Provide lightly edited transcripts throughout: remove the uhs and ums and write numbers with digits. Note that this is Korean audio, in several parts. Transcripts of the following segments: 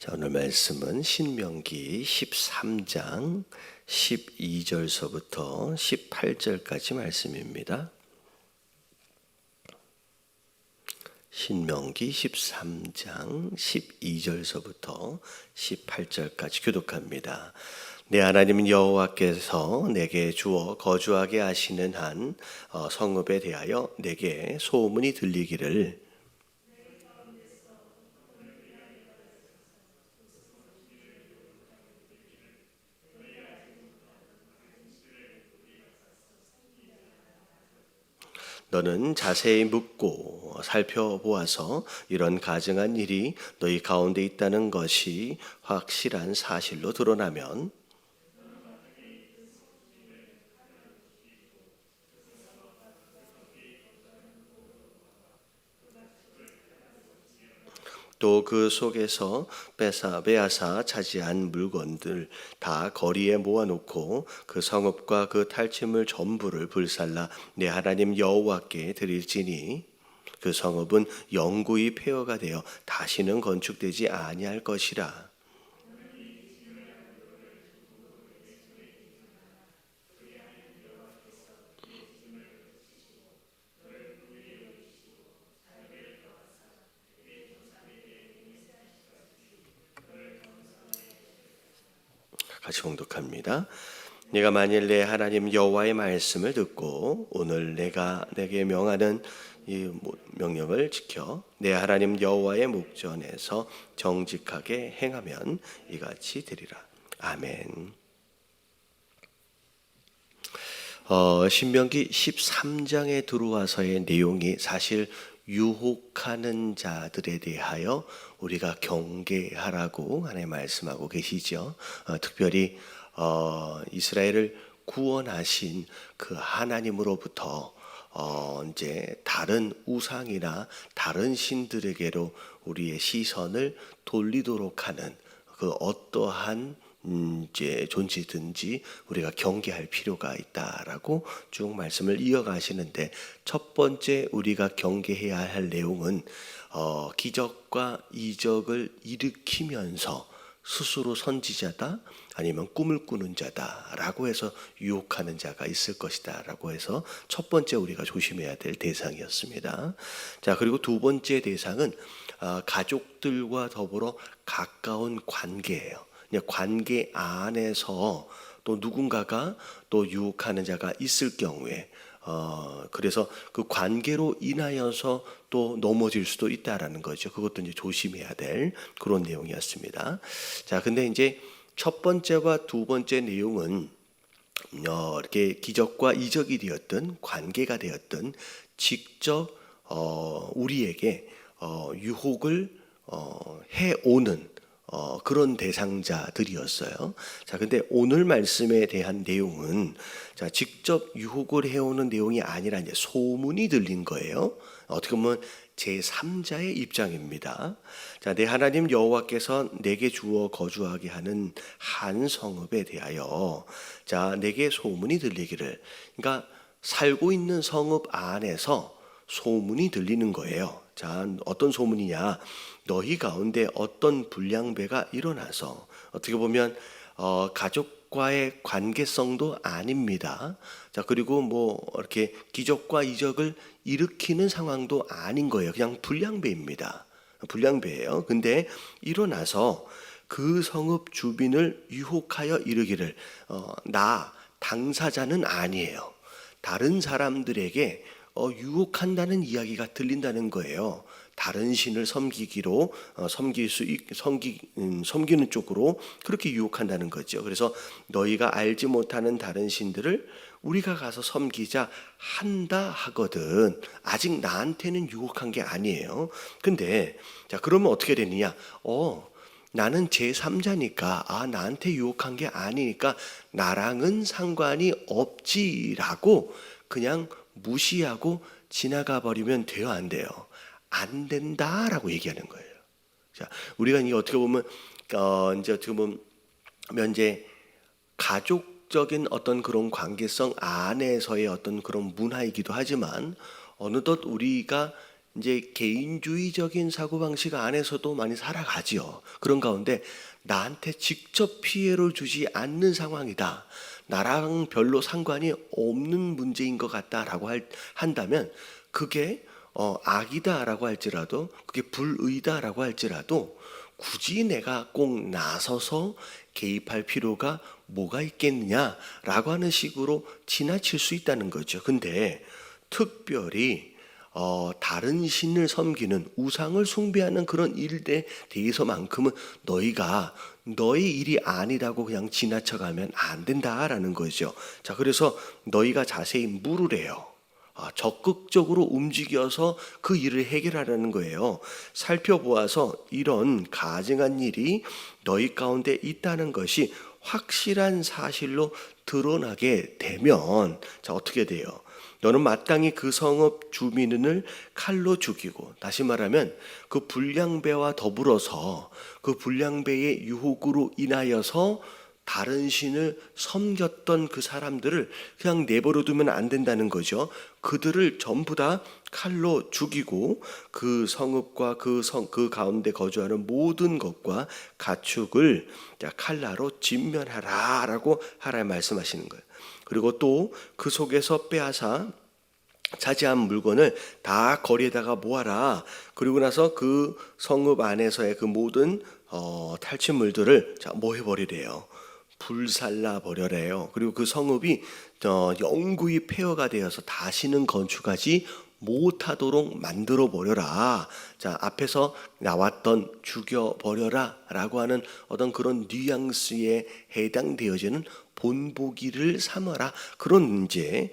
자, 오늘 말씀은 신명기 13장 12절서부터 18절까지 말씀입니다. 신명기 13장 12절서부터 18절까지 교독합니다. 내 하나님 여호와께서 내게 주어 거주하게 하시는 한 성읍에 대하여 내게 소문이 들리기를 너는 자세히 묻고 살펴보아서 이런 가증한 일이 너희 가운데 있다는 것이 확실한 사실로 드러나면 또 그 속에서 빼앗아 차지한 물건들 다 거리에 모아놓고 그 성읍과 그 탈취물 전부를 불살라 내 하나님 여호와께 드릴지니 그 성읍은 영구히 폐허가 되어 다시는 건축되지 아니할 것이라. 같이 봉독합니다. 네가 만일 내 하나님 여호와의 말씀을 듣고 오늘 내가 내게 명하는 이 명령을 지켜 내 하나님 여호와의 목전에서 정직하게 행하면 이같이 되리라. 아멘. 신명기 13장에 들어와서의 내용이 사실 유혹하는 자들에 대하여 우리가 경계하라고 하나님 말씀하고 계시죠. 특별히 이스라엘을 구원하신 그 하나님으로부터 이제 다른 우상이나 다른 신들에게로 우리의 시선을 돌리도록 하는 그 어떠한 이제 존재든지 우리가 경계할 필요가 있다라고 쭉 말씀을 이어가시는데, 첫 번째 우리가 경계해야 할 내용은 기적과 이적을 일으키면서 스스로 선지자다 아니면 꿈을 꾸는 자다라고 해서 유혹하는 자가 있을 것이다 라고 해서 첫 번째 우리가 조심해야 될 대상이었습니다. 자, 그리고 두 번째 대상은 가족들과 더불어 가까운 관계예요. 관계 안에서 또 누군가가 또 유혹하는 자가 있을 경우에 그래서 그 관계로 인하여서 또 넘어질 수도 있다라는 거죠. 그것도 이제 조심해야 될 그런 내용이었습니다. 자, 근데 이제 첫 번째와 두 번째 내용은 이렇게 기적과 이적이 되었든 관계가 되었든 직접 우리에게 유혹을 해오는 그런 대상자들이었어요. 자, 근데 오늘 말씀에 대한 내용은 자, 직접 유혹을 해오는 내용이 아니라 이제 소문이 들린 거예요. 어떻게 보면 제3자의 입장입니다. 자, 내 하나님 여호와께서 내게 주어 거주하게 하는 한 성읍에 대하여 자, 내게 소문이 들리기를, 그러니까 살고 있는 성읍 안에서 소문이 들리는 거예요. 자, 어떤 소문이냐? 너희 가운데 어떤 불량배가 일어나서, 어떻게 보면 가족과의 관계성도 아닙니다. 자, 그리고 뭐 이렇게 기적과 이적을 일으키는 상황도 아닌 거예요. 그냥 불량배입니다. 불량배예요. 근데 일어나서 그 성읍 주민을 유혹하여 이르기를 나 당사자는 아니에요. 다른 사람들에게 유혹한다는 이야기가 들린다는 거예요. 다른 신을 섬기기로 섬기는 쪽으로 그렇게 유혹한다는 거죠. 그래서 너희가 알지 못하는 다른 신들을 우리가 가서 섬기자 한다 하거든. 아직 나한테는 유혹한 게 아니에요. 근데 자, 그러면 어떻게 되느냐? 나는 제3자니까 나한테 유혹한 게 아니니까 나랑은 상관이 없지라고 그냥 무시하고 지나가 버리면 돼요, 안 돼요? 안 된다라고 얘기하는 거예요. 자, 우리가 이게 어떻게 보면 이제 어떻게 보면 이제 가족적인 어떤 그런 관계성 안에서의 어떤 그런 문화이기도 하지만 어느덧 우리가 이제 개인주의적인 사고방식 안에서도 많이 살아가지요. 그런 가운데 나한테 직접 피해를 주지 않는 상황이다, 나랑 별로 상관이 없는 문제인 것 같다라고 한다면 그게 악이다라고 할지라도, 그게 불의다라고 할지라도 굳이 내가 꼭 나서서 개입할 필요가 뭐가 있겠느냐라고 하는 식으로 지나칠 수 있다는 거죠. 근데 특별히 다른 신을 섬기는, 우상을 숭배하는 그런 일에 대해서만큼은 너희가 너희 일이 아니라고 그냥 지나쳐가면 안 된다라는 거죠. 자, 그래서 너희가 자세히 물으래요. 적극적으로 움직여서 그 일을 해결하라는 거예요. 살펴보아서 이런 가증한 일이 너희 가운데 있다는 것이 확실한 사실로 드러나게 되면, 자, 어떻게 돼요? 너는 마땅히 그 성읍 주민을 칼로 죽이고, 다시 말하면 그 불량배와 더불어서 그 불량배의 유혹으로 인하여서 다른 신을 섬겼던 그 사람들을 그냥 내버려 두면 안 된다는 거죠. 그들을 전부 다 칼로 죽이고 그 성읍과 그 가운데 거주하는 모든 것과 가축을 칼라로 진멸하라라고 하나님 말씀하시는 거예요. 그리고 또 그 속에서 빼앗아 차지한 물건을 다 거리에다가 모아라. 그리고 나서 그 성읍 안에서의 그 모든 탈취물들을 뭐 해버리래요? 불살라 버려래요. 그리고 그 성읍이 영구히 폐허가 되어서 다시는 건축하지 못하도록 만들어 버려라. 자, 앞에서 나왔던 죽여 버려라 라고 하는 어떤 그런 뉘앙스에 해당되어지는 본보기를 삼아라, 그런 이제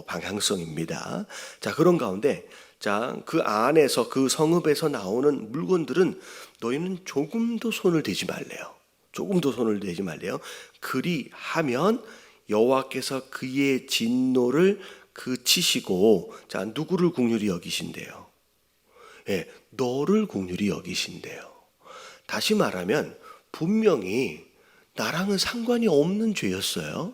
방향성입니다. 자, 그런 가운데 자, 그 안에서 그 성읍에서 나오는 물건들은 너희는 조금도 손을 대지 말래요. 조금도 손을 대지 말래요. 그리하면 여호와께서 그의 진노를 그치시고, 자, 누구를 긍휼히 여기신대요? 예, 너를 긍휼히 여기신대요. 다시 말하면 분명히 나랑은 상관이 없는 죄였어요.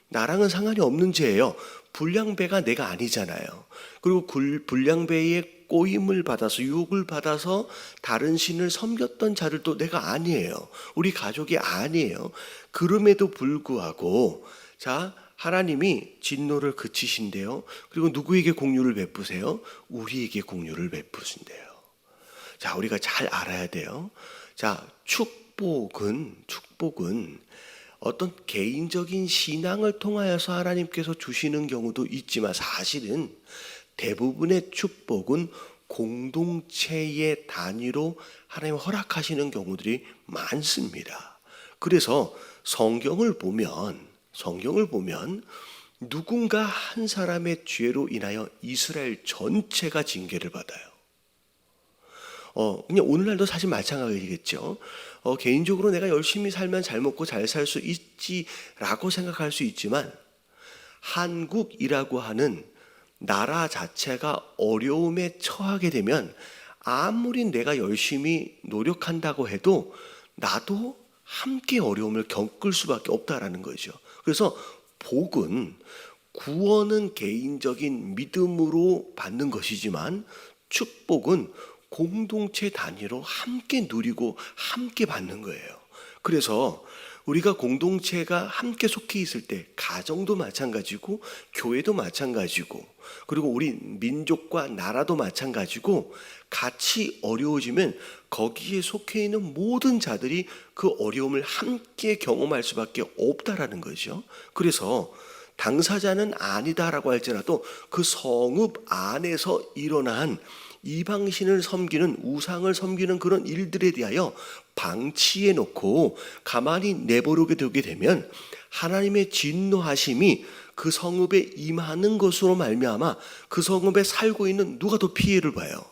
나랑은 상관이 없는 죄예요. 불량배가 내가 아니잖아요. 그리고 불량배의 꼬임을 받아서, 유혹을 받아서 다른 신을 섬겼던 자들도 내가 아니에요. 우리 가족이 아니에요. 그럼에도 불구하고 자, 하나님이 진노를 그치신대요. 그리고 누구에게 긍휼을 베푸세요? 우리에게 긍휼을 베푸신대요. 자, 우리가 잘 알아야 돼요. 자, 축복은 어떤 개인적인 신앙을 통하여서 하나님께서 주시는 경우도 있지만, 사실은 대부분의 축복은 공동체의 단위로 하나님 허락하시는 경우들이 많습니다. 그래서 성경을 보면 누군가 한 사람의 죄로 인하여 이스라엘 전체가 징계를 받아요. 그냥 오늘날도 사실 마찬가지겠죠. 개인적으로 내가 열심히 살면 잘 먹고 잘 살 수 있지라고 생각할 수 있지만, 한국이라고 하는 나라 자체가 어려움에 처하게 되면 아무리 내가 열심히 노력한다고 해도 나도 함께 어려움을 겪을 수밖에 없다라는 거죠. 그래서 복은, 구원은 개인적인 믿음으로 받는 것이지만 축복은 공동체 단위로 함께 누리고 함께 받는 거예요. 그래서 우리가 공동체가 함께 속해 있을 때, 가정도 마찬가지고 교회도 마찬가지고, 그리고 우리 민족과 나라도 마찬가지고, 같이 어려워지면 거기에 속해 있는 모든 자들이 그 어려움을 함께 경험할 수밖에 없다라는 거죠. 그래서 당사자는 아니다라고 할지라도 그 성읍 안에서 일어난 이방신을 섬기는, 우상을 섬기는 그런 일들에 대하여 방치해 놓고 가만히 내버리게 되게 되면 하나님의 진노하심이 그 성읍에 임하는 것으로 말미암아 그 성읍에 살고 있는 누가 더 피해를 봐요?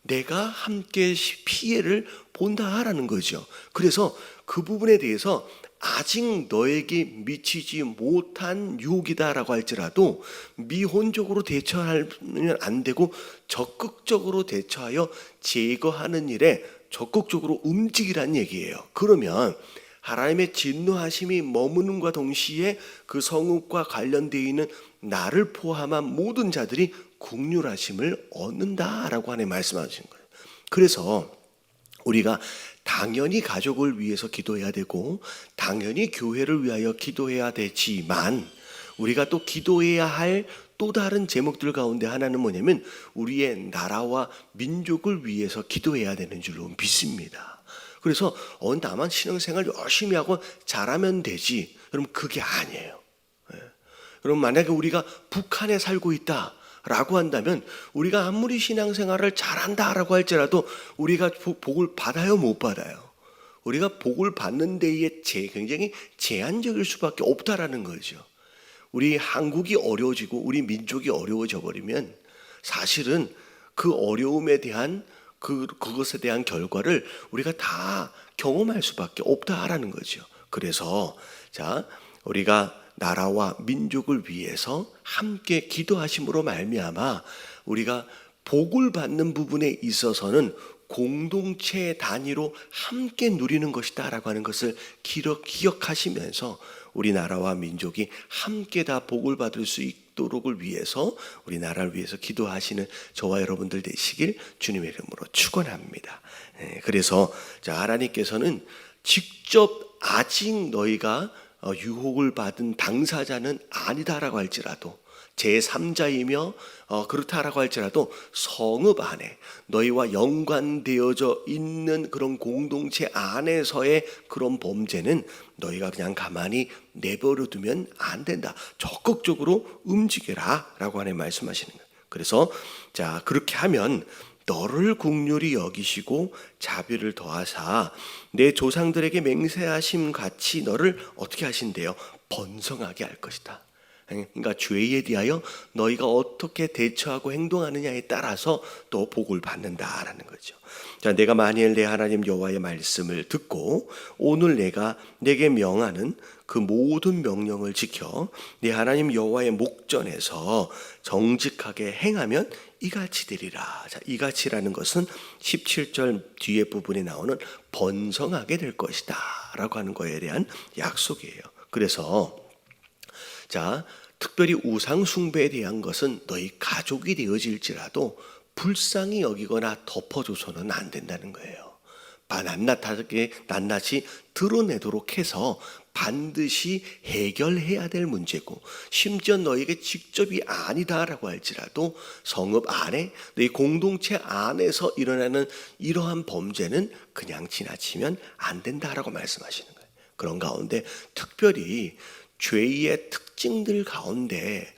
내가 함께 피해를 본다라는 거죠. 그래서 그 부분에 대해서 아직 너에게 미치지 못한 유혹이다라고 할지라도 미온적으로 대처하면 안 되고 적극적으로 대처하여 제거하는 일에 적극적으로 움직이라는 얘기예요. 그러면 하나님의 진노하심이 머무는과 동시에 그 성읍과 관련되어 있는 나를 포함한 모든 자들이 긍휼하심을 얻는다라고 하나님 말씀하신 거예요. 그래서 우리가 당연히 가족을 위해서 기도해야 되고 당연히 교회를 위하여 기도해야 되지만 우리가 또 기도해야 할 또 다른 제목들 가운데 하나는 뭐냐면 우리의 나라와 민족을 위해서 기도해야 되는 줄로 믿습니다. 그래서 나만 신앙생활 열심히 하고 잘하면 되지. 그럼 그게 아니에요. 그럼 만약에 우리가 북한에 살고 있다 라고 한다면 우리가 아무리 신앙생활을 잘한다라고 할지라도 우리가 복을 받아요, 못 받아요? 우리가 복을 받는 데에 굉장히 제한적일 수밖에 없다라는 거죠. 우리 한국이 어려워지고 우리 민족이 어려워져 버리면 사실은 그 어려움에 대한 그것에 대한 결과를 우리가 다 경험할 수밖에 없다라는 거죠. 그래서 자, 우리가 나라와 민족을 위해서 함께 기도하심으로 말미암아 우리가 복을 받는 부분에 있어서는 공동체 단위로 함께 누리는 것이다 라고 하는 것을 기억하시면서 우리나라와 민족이 함께 다 복을 받을 수 있도록을 위해서 우리나라를 위해서 기도하시는 저와 여러분들 되시길 주님의 이름으로 축원합니다. 그래서 하나님께서는 직접 아직 너희가 유혹을 받은 당사자는 아니다라고 할지라도 제3자이며 그렇다라고 할지라도 성읍 안에 너희와 연관되어져 있는 그런 공동체 안에서의 그런 범죄는 너희가 그냥 가만히 내버려 두면 안 된다. 적극적으로 움직여라 라고 하나님 말씀하시는 거예요. 그래서 그렇게 하면 너를 긍휼히 여기시고 자비를 더하사 내 조상들에게 맹세하심 같이 너를 어떻게 하신대요? 번성하게 할 것이다. 그러니까 죄에 대하여 너희가 어떻게 대처하고 행동하느냐에 따라서 또 복을 받는다라는 거죠. 내가 만일 내 하나님 여호와의 말씀을 듣고 오늘 내가 내게 명하는 그 모든 명령을 지켜 내 하나님 여호와의 목전에서 정직하게 행하면 이같이 되리라. 이같이라는 것은 17절 뒤에 부분에 나오는 번성하게 될 것이다 라고 하는 거에 대한 약속이에요. 그래서 특별히 우상 숭배에 대한 것은 너희 가족이 되어질지라도 불쌍히 여기거나 덮어줘서는 안 된다는 거예요. 낱낱이 드러내도록 해서 반드시 해결해야 될 문제고 심지어 너에게 직접이 아니다라고 할지라도 성읍 안에 너희 공동체 안에서 일어나는 이러한 범죄는 그냥 지나치면 안 된다라고 말씀하시는 거예요. 그런 가운데 특별히 죄의 특징들 가운데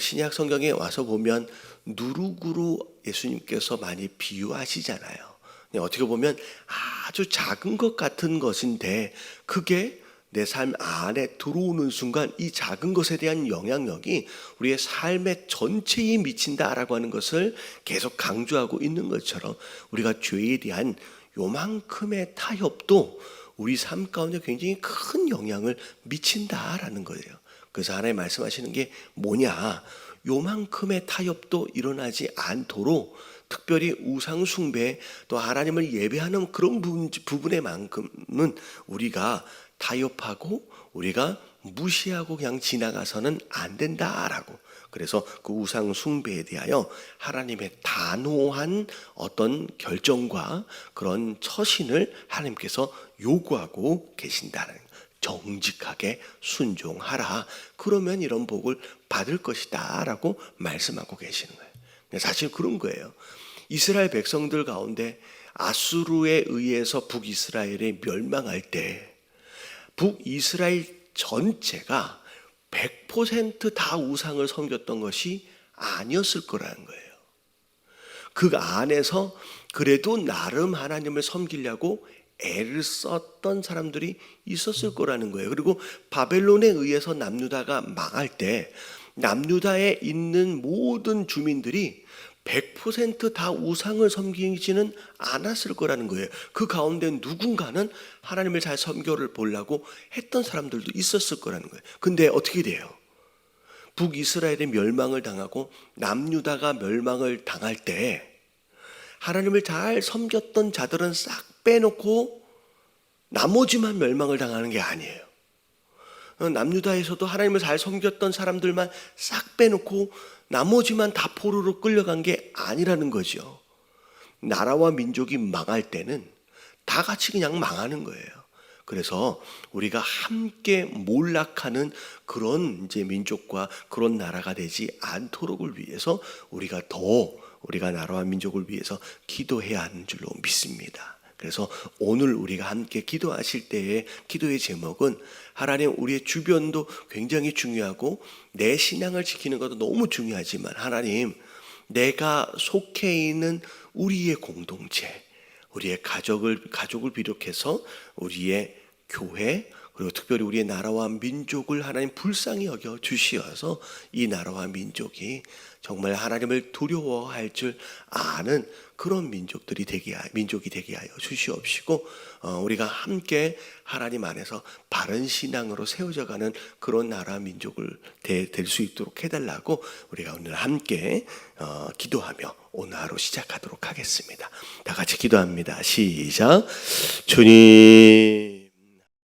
신약 성경에 와서 보면 누룩으로 예수님께서 많이 비유하시잖아요. 어떻게 보면 아주 작은 것 같은 것인데 그게 내 삶 안에 들어오는 순간 이 작은 것에 대한 영향력이 우리의 삶의 전체에 미친다라고 하는 것을 계속 강조하고 있는 것처럼 우리가 죄에 대한 요만큼의 타협도 우리 삶 가운데 굉장히 큰 영향을 미친다라는 거예요. 그래서 하나님 말씀하시는 게 뭐냐? 요만큼의 타협도 일어나지 않도록 특별히 우상 숭배 또 하나님을 예배하는 그런 부분에만큼은 우리가 타협하고 우리가 무시하고 그냥 지나가서는 안 된다라고. 그래서 그 우상 숭배에 대하여 하나님의 단호한 어떤 결정과 그런 처신을 하나님께서 요구하고 계신다는 거예요. 정직하게 순종하라. 그러면 이런 복을 받을 것이다 라고 말씀하고 계시는 거예요. 사실 그런 거예요. 이스라엘 백성들 가운데 아수르에 의해서 북이스라엘이 멸망할 때 북이스라엘 전체가 100% 다 우상을 섬겼던 것이 아니었을 거라는 거예요. 그 안에서 그래도 나름 하나님을 섬기려고 애를 썼던 사람들이 있었을 거라는 거예요. 그리고 바벨론에 의해서 남유다가 망할 때 남유다에 있는 모든 주민들이 100% 우상을 섬기지는 않았을 거라는 거예요. 그 가운데 누군가는 하나님을 잘 섬겨를 보려고 했던 사람들도 있었을 거라는 거예요. 근데 어떻게 돼요? 북이스라엘이 멸망을 당하고 남유다가 멸망을 당할 때 하나님을 잘 섬겼던 자들은 싹 빼놓고 나머지만 멸망을 당하는 게 아니에요. 남유다에서도 하나님을 잘 섬겼던 사람들만 싹 빼놓고 나머지만 다 포로로 끌려간 게 아니라는 거죠. 나라와 민족이 망할 때는 다 같이 그냥 망하는 거예요. 그래서 우리가 함께 몰락하는 그런 이제 민족과 그런 나라가 되지 않도록을 위해서 우리가 나라와 민족을 위해서 기도해야 하는 줄로 믿습니다. 그래서 오늘 우리가 함께 기도하실 때의 기도의 제목은 하나님, 우리의 주변도 굉장히 중요하고 내 신앙을 지키는 것도 너무 중요하지만 하나님, 내가 속해 있는 우리의 공동체, 우리의 가족을 비롯해서 우리의 교회, 그리고 특별히 우리의 나라와 민족을 하나님 불쌍히 여겨 주시어서 이 나라와 민족이 정말 하나님을 두려워할 줄 아는 그런 민족이 되게 하여 주시옵시고, 우리가 함께 하나님 안에서 바른 신앙으로 세워져가는 그런 나라 민족을 될 수 있도록 해달라고 우리가 오늘 함께 기도하며 오늘 하루 시작하도록 하겠습니다. 다 같이 기도합니다. 시작. 주님,